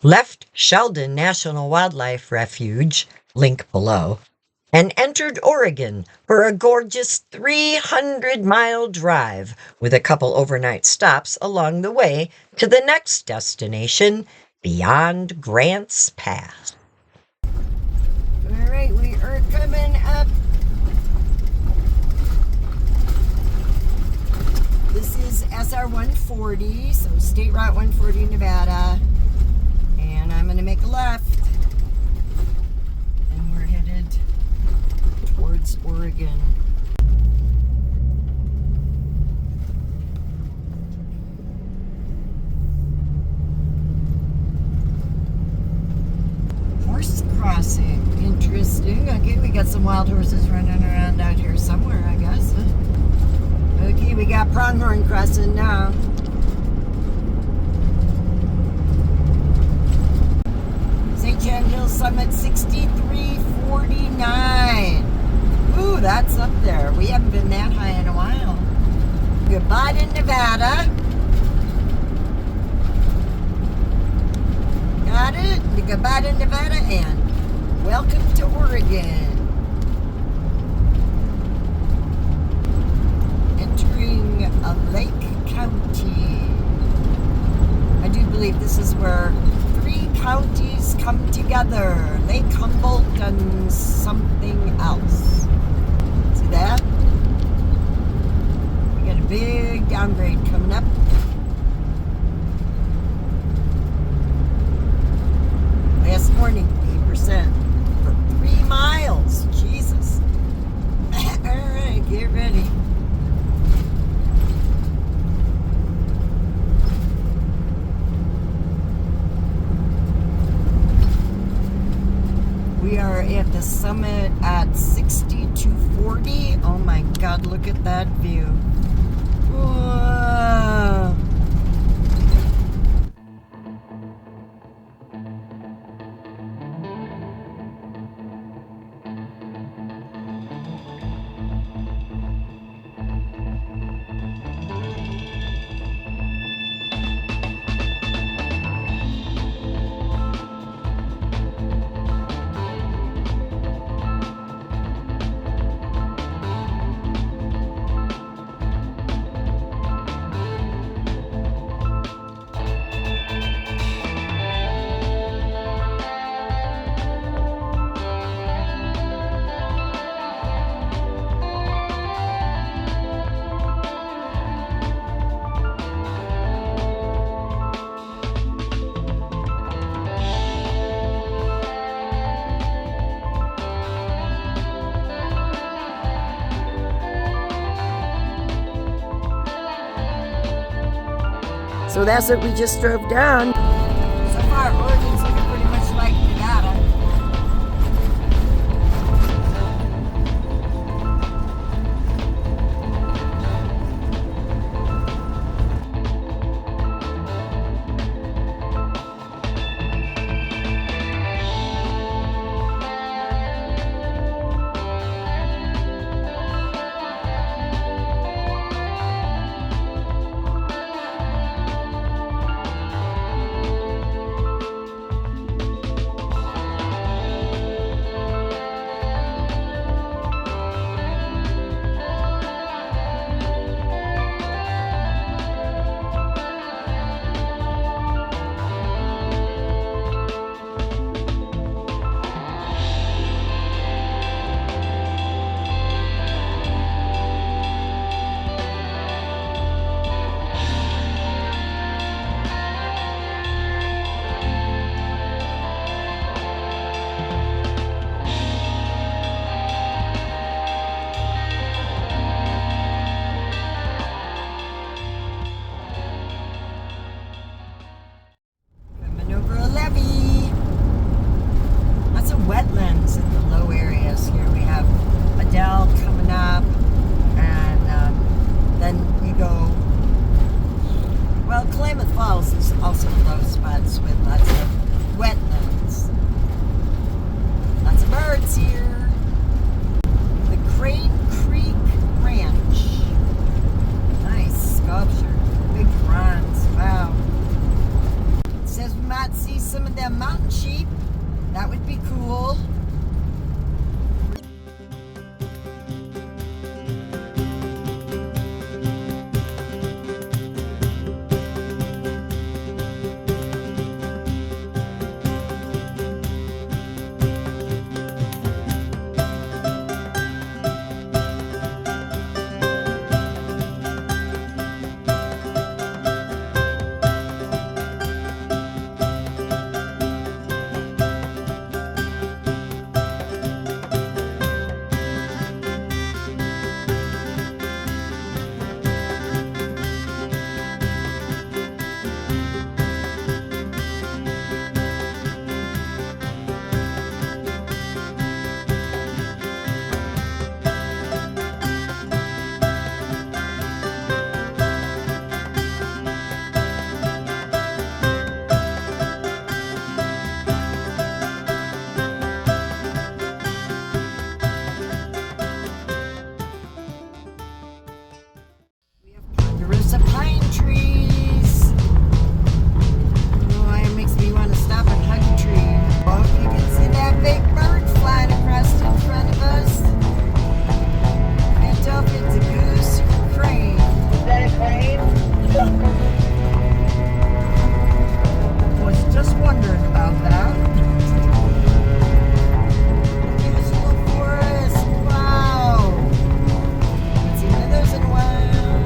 left Sheldon National Wildlife Refuge, link below, and entered Oregon for a gorgeous 300-mile drive with a couple overnight stops along the way to the next destination beyond Grants Pass. All right, we are coming up. This is SR 140, so State Route 140, Nevada. And I'm going to make a left. And we're headed towards Oregon. Horse crossing. Interesting. Okay, we got some wild horses running around out here somewhere, I guess. Okay, we got Pronghorn crossing now. St. John Hill Summit 6349. Ooh, that's up there. We haven't been that high in a while. Goodbye to Nevada. Got it? Goodbye to Nevada and welcome to Oregon. Entering a Lake County. I do believe this is where 3 counties come together. Lake Humboldt and something else. See that? We got a big downgrade coming up. Last morning, 8% for 3 miles. Jesus. All right, get ready. We are at the summit at 6240. Oh my God, look at that view. Whoa. So that's what we just drove down. So far, Oregon's looking pretty much like Nevada. trees. Oh, it makes me want to stop and hug a tree. Oh, you can see that big bird flying across in front of us. Can't tell if it's a goose or a crane. Is that a crane? Was just wondering about that. Beautiful forest. Wow. Haven't seen one of those in a while.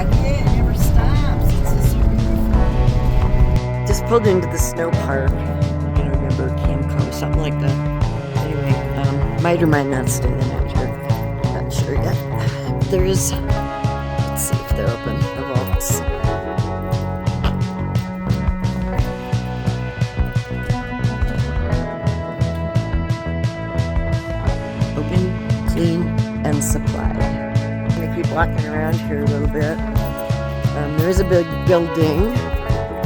Again, it never stops. It's just so beautiful. Just pulled into the snow park. I don't remember Camco, something like that. Anyway, might or might not stay the night here. Not sure yet. There is. Let's see if they're open. The vaults. Open, clean, and supplied. I'm gonna keep walking around here a little bit. There is a big building,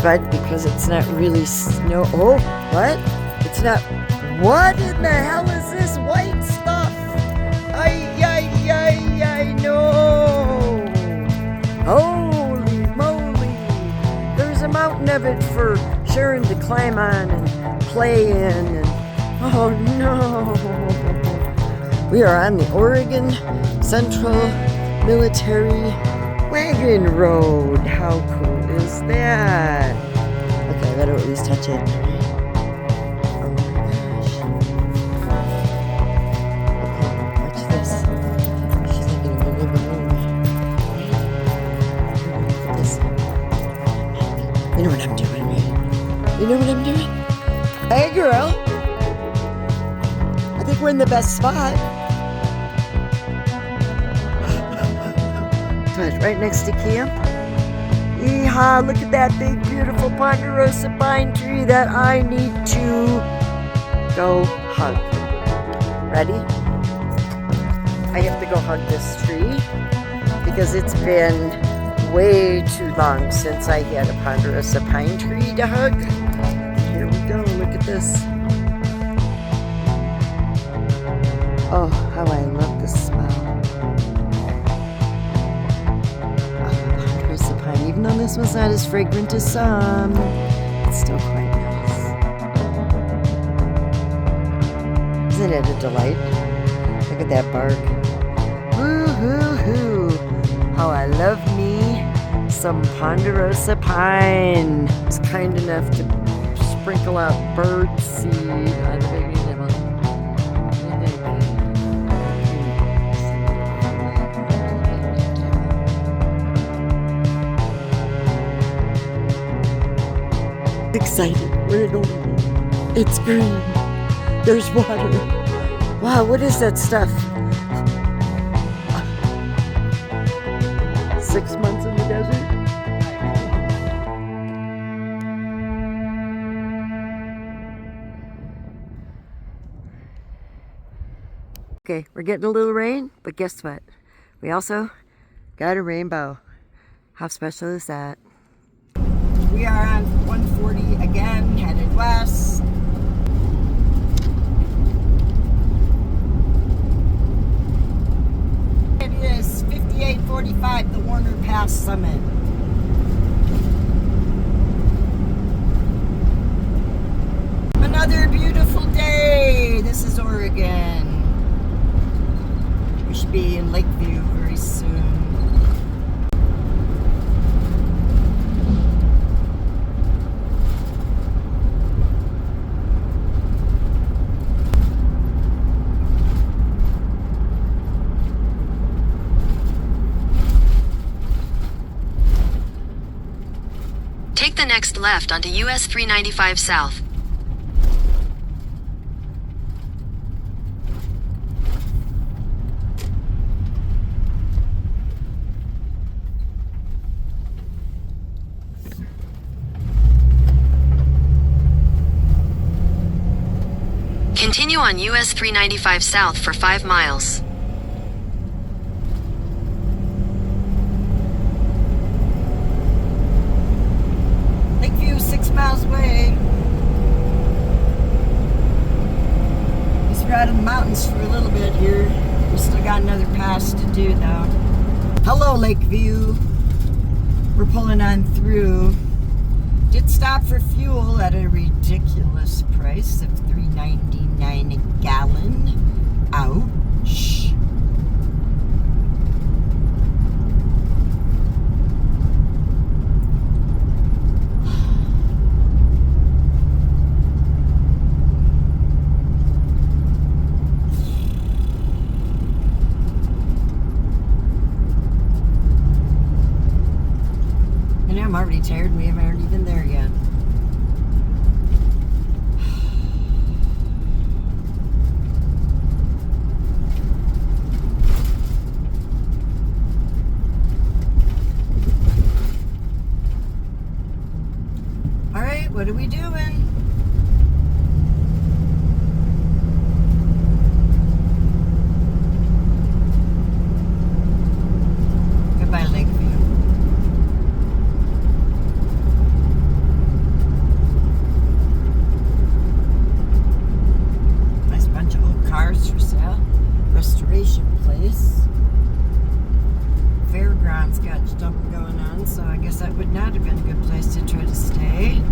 but because it's not really snow. Oh, what? It's not. What in the hell is this white stuff? I know. Holy moly! There's a mountain of it for Sharon to climb on and play in. And oh no! We are on the Oregon Central Military Wagon Road. How cool is that? Okay, I better at least touch it. Oh my gosh. Okay, watch this. She's not gonna move it over. Look at this. You know what I'm doing, right? You know what I'm doing? Hey girl! I think we're in the best spot. Right next to camp. Yeehaw, look at that big, beautiful ponderosa pine tree that I need to go hug. Ready? I have to go hug this tree because it's been way too long since I had a ponderosa pine tree to hug. Here we go, look at this. Oh, how I love the smell. Even though this was not as fragrant as some, it's still quite nice. Isn't it a delight? Look at that bark. Woo-hoo-hoo. How I love me some ponderosa pine. It's kind enough to sprinkle out bird seed on the baby nibble. Excited. We're in Oregon. It's green. There's water. Wow, what is that stuff? 6 months in the desert? Okay, we're getting a little rain, but guess what? We also got a rainbow. How special is that? We are on 140 again, headed west. It is 5845, the Warner Pass summit. Another beautiful day. This is Oregon. We should be in Lakeview very soon. Take the next left onto US 395 South. Continue on US 395 South for 5 miles. Lakeview, 6 miles away. This route out of the mountains for a little bit here. We still got another pass to do though. Hello, Lakeview. We're pulling on through. Did stop for fuel at a ridiculous price of $3.99 a gallon. Ouch. And I'm already tired and we aren't even there yet. All right, what are we doing? Goodbye, Lakeview. Nice bunch of old cars for sale. Restoration place. Fairgrounds got something going on, so I guess that would not have been a good place to try to stay.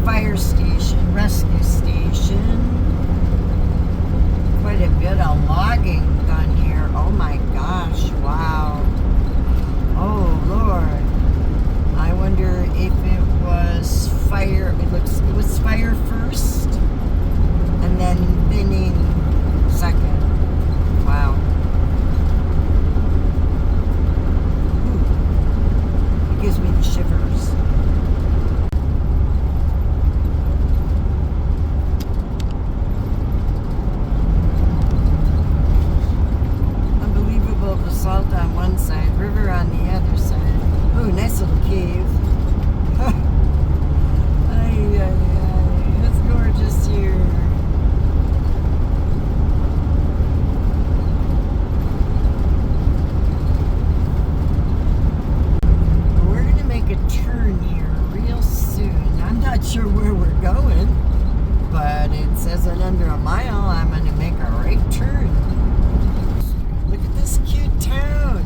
fire station, rescue station. Quite a bit of logging done here. Oh my gosh, wow. Oh Lord. I wonder if it was fire. It was fire first and then thinning second. Wow. Ooh. It gives me the shivers. Unbelievable, the salt on one side, river on the other side. Ooh, nice little cave. Ay, ay, ay. It's gorgeous here. We're going to make a turn here real soon. I'm not sure where we're going, but it says in under a mile I'm going to make a right turn. Look at this cute town.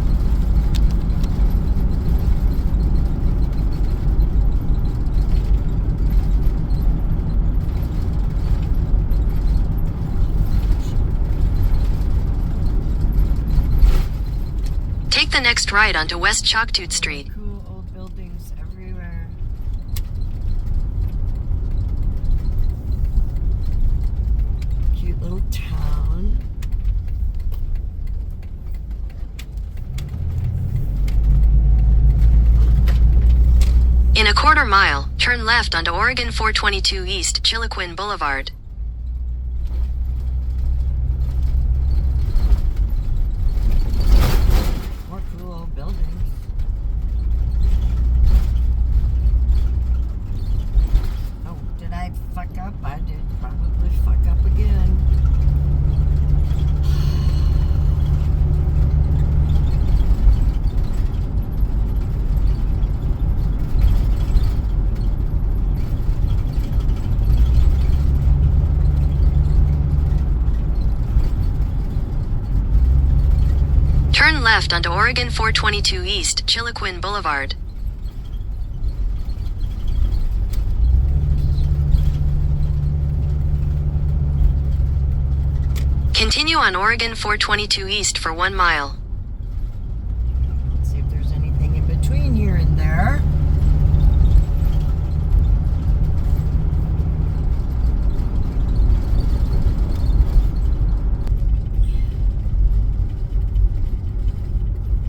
Take the next right onto West Choctaw Street. Cool old buildings everywhere. Cute little town. In a quarter mile, turn left onto Oregon 422 East Chiloquin Boulevard. More cool old buildings. Oh, did I fuck up? I did probably fuck up again. Turn left onto Oregon 422 East Chiloquin Boulevard. Continue on Oregon 422 East for 1 mile. Let's see if there's anything in between here and there.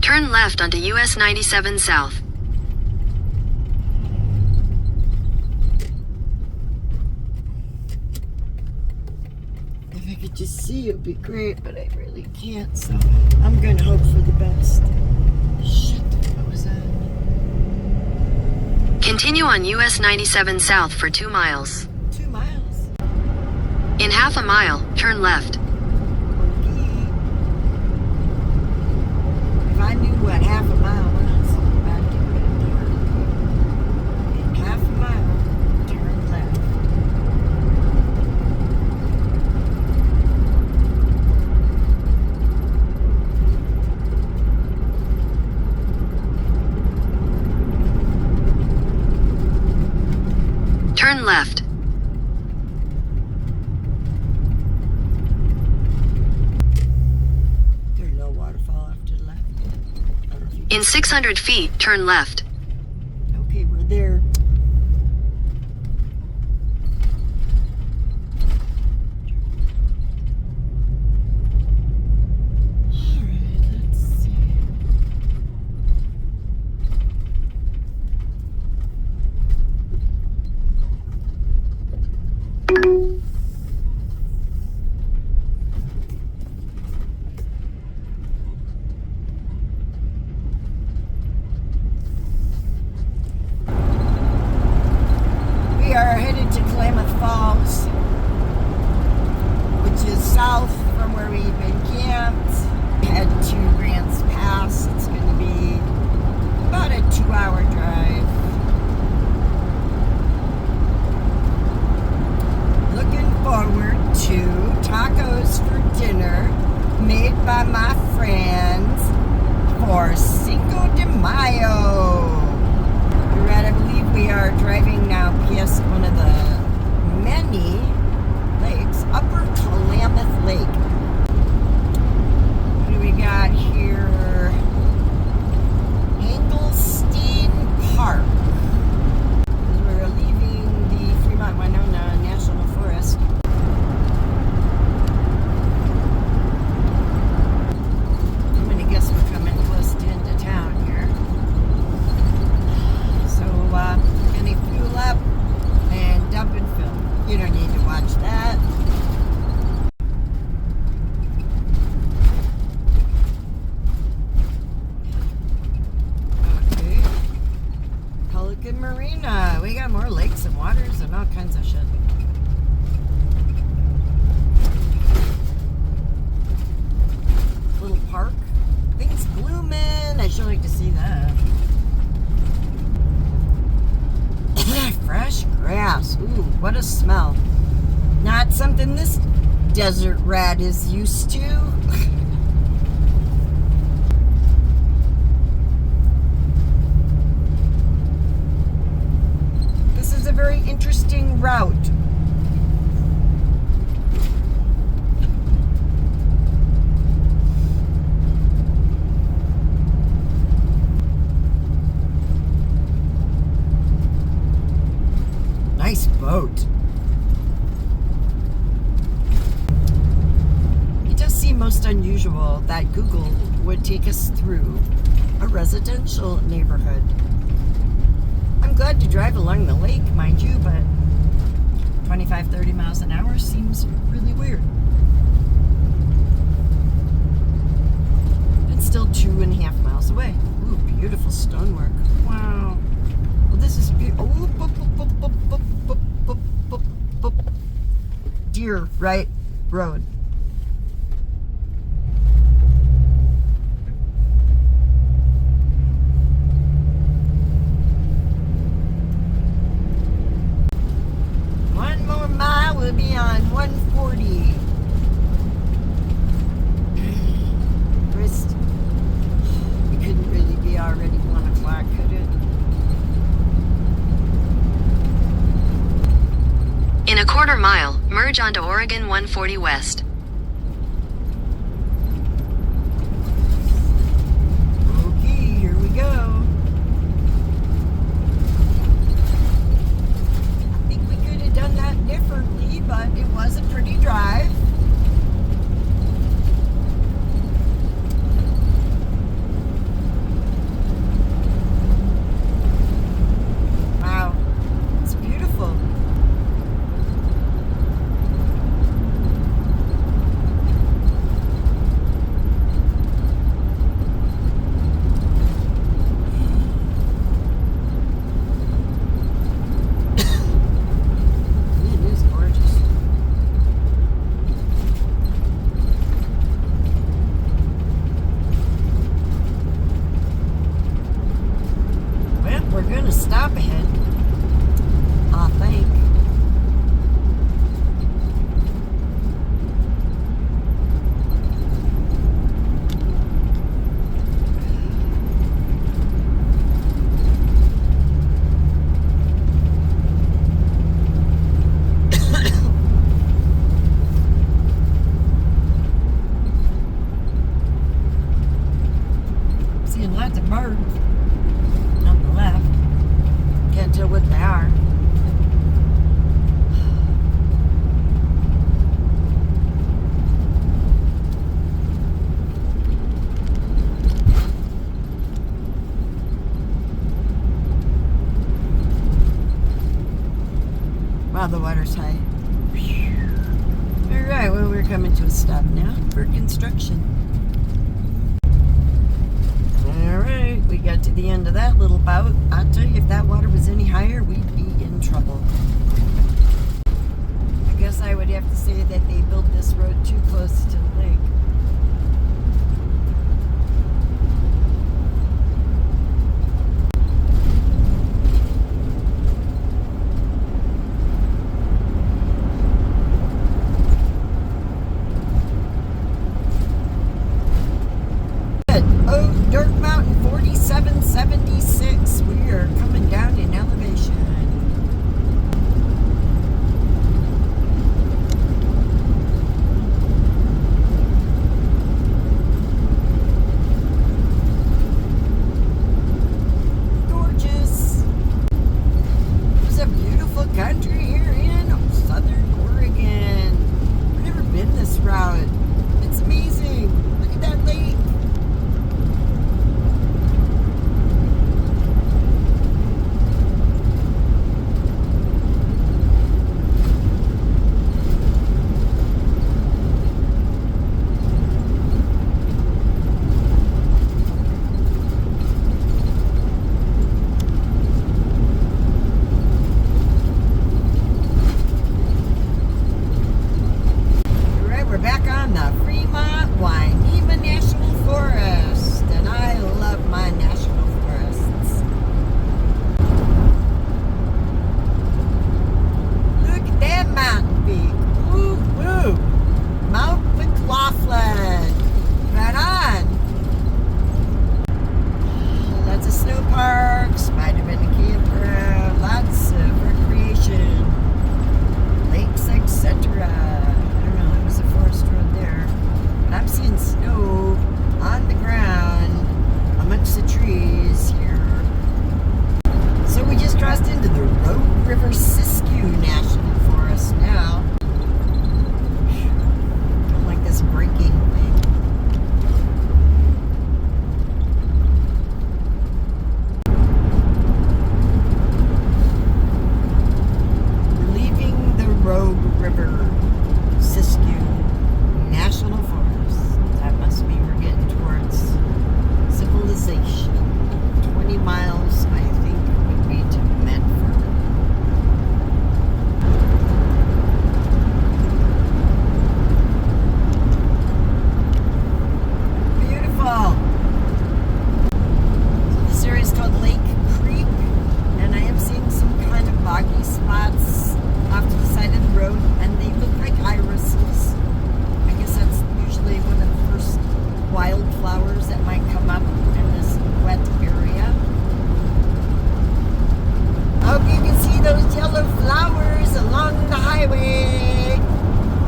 Turn left onto US 97 South. If I could just see, it would be great, but I really can't, so I'm going to hope for the best. Shit, what was that? Continue on US 97 South for 2 miles. 2 miles. In half a mile, turn left. If I knew what half a mile was, I'd do it more. In half a mile, turn left. Turn left. There's no waterfall off to the left. I don't know if you- In 600 feet, turn left. Okay, we're there. Alright, let's see. We are headed to Klamath Falls, which is south from where we've been camped. Head to Grants Pass. It's going to be about a 2-hour drive. Looking forward to tacos for dinner made by my friends for Cinco de Mayo. You're right, I believe we are driving now past one of the what a smell. Not something this desert rat is used to. This is a very interesting route. Nice boat. It does seem most unusual that Google would take us through a residential neighborhood. I'm glad to drive along the lake, mind you, but 25, 30 miles an hour seems really weird. It's still 2.5 miles away. Ooh, beautiful stonework. Wow. Well, this is beautiful. Deer right road. One more mile, we'll be on 140. Wrist. It couldn't really be already 1 o'clock, could it? In a quarter mile, merge onto Oregon 140 West. Okay, here we go. I think we could have done that differently, but it was a pretty drive. Wow, it's beautiful. Stop ahead, I think. Seeing lots of birds on the left. Can't tell what they are. Wow, the water's high. Alright, well, we're coming to a stop now for construction. Alright, we got to the end of that little bout. I'll tell you, if that water was any higher, we'd be in trouble. I guess I would have to say that they built this road too close to the lake. Dirt Mountain 4776. We are coming down in elevation. Rogue River, Siskiyou National Forest. That must mean we're getting towards civilization. 20 miles, I think, would be to Medford. Beautiful. So this area is called Lake Creek, and I am seeing some kind of boggy spots off to the side of the road, and they look like irises. I guess that's usually one of the first wildflowers that might come up in this wet area. I hope you can see those yellow flowers along the highway.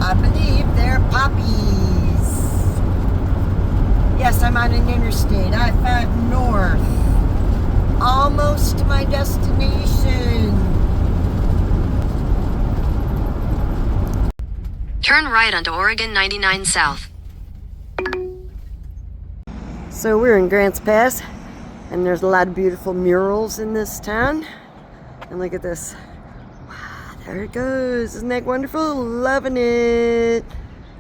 I believe they're poppies. Yes, I'm on an interstate. I-5 north. Almost to my destination. Turn right onto Oregon 99 South. So we're in Grants Pass, and there's a lot of beautiful murals in this town. And look at this. Wow, there it goes. Isn't that wonderful? Loving it.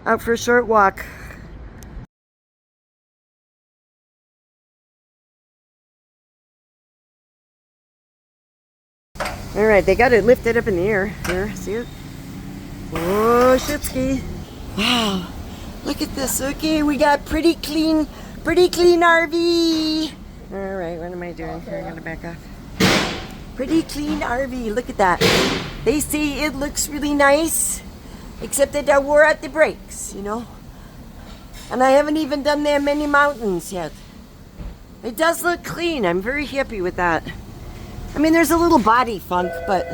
Out for a short walk. All right, they got it lifted up in the air. Here, see it? Oh, shitski. Wow, look at this. Okay, we got pretty clean RV. All right, what am I doing here? I gotta back off. Pretty clean RV, look at that. They say it looks really nice, except that I wore out the brakes, you know? And I haven't even done that many mountains yet. It does look clean. I'm very happy with that. I mean, there's a little body funk, but...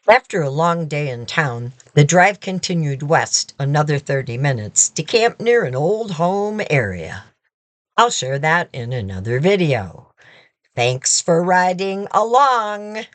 After a long day in town, the drive continued west another 30 minutes to camp near an old home area. I'll share that in another video. Thanks for riding along.